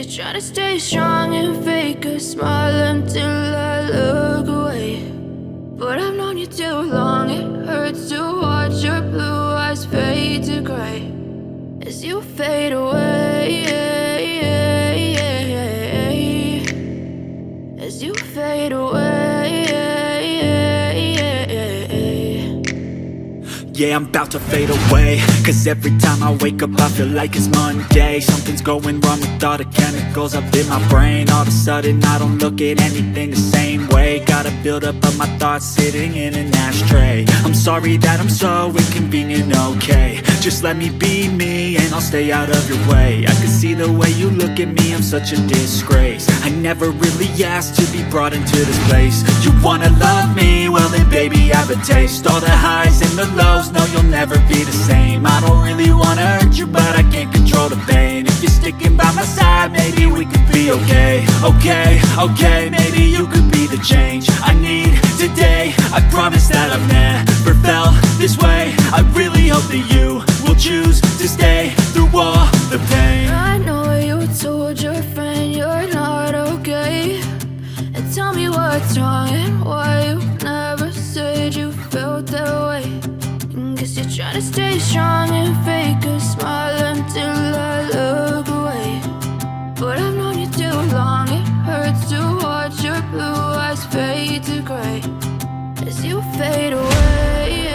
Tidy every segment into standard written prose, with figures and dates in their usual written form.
try to stay strong and fake a smile until I look away. But I've known you too long, it hurts to watch your blue eyes fade to gray as you fade away, as you fade away. Yeah, I'm about to fade away, cause every time I wake up I feel like it's Monday. Something's going wrong with all the chemicals up in my brain. All of a sudden I don't look at anything the same way. Got a buildup of my thoughts sitting in an ashtray. I'm sorry that I'm so inconvenient, okay. Just let me be me and I'll stay out of your way. I can see the way you look at me, I'm such a disgrace. I never really asked to be brought into this place. You wanna love me? Well then baby, have a taste. All the highs and the lows, no, you'll never be the same. I don't really wanna hurt you, but I can't control the pain. If you're sticking by my side, maybe we could be okay. Okay, maybe you could be the change I need today. I promise that I've never felt this way. I really hope that you will choose to stay through all the pain. I know you told your friend you're not okay, and tell me what's wrong and why you never said you felt that way. Guess you're trying to stay strong and fake a smile until I look away. But I've known you too long, it hurts to watch your blue eyes fade to gray as you fade away,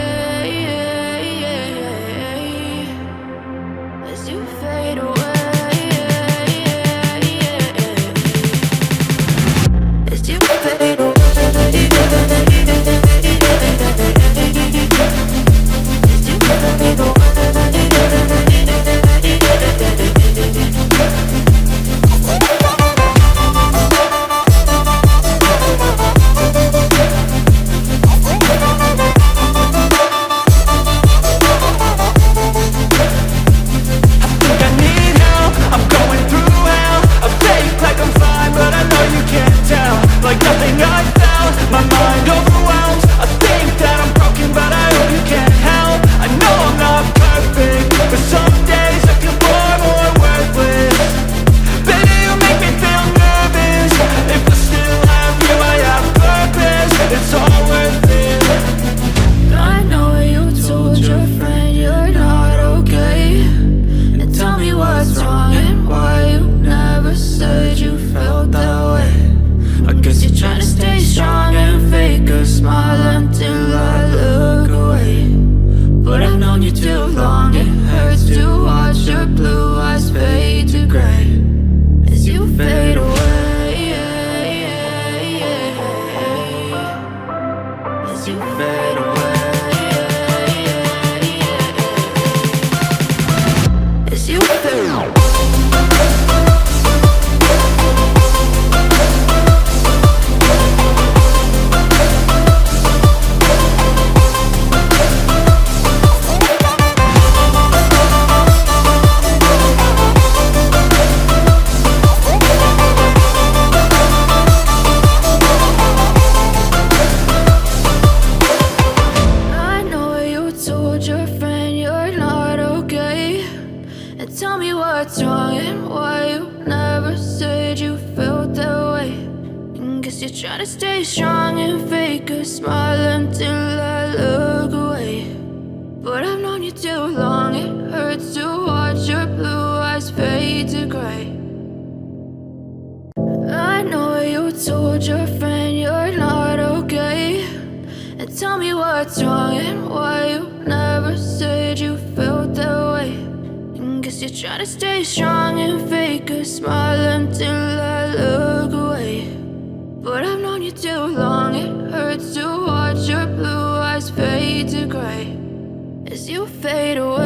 as you fade away, as you fade away. Try to stay strong and fake a smile until I look away. But I've known you too long, it hurts to watch your blue eyes fade to gray. I know you told your friend you're not okay, and tell me what's wrong and why you never said you felt that way. Guess you're trying to stay strong and fake a smile until I look away. But I've known you too long, it hurts to watch your blue eyes fade to gray as you fade away.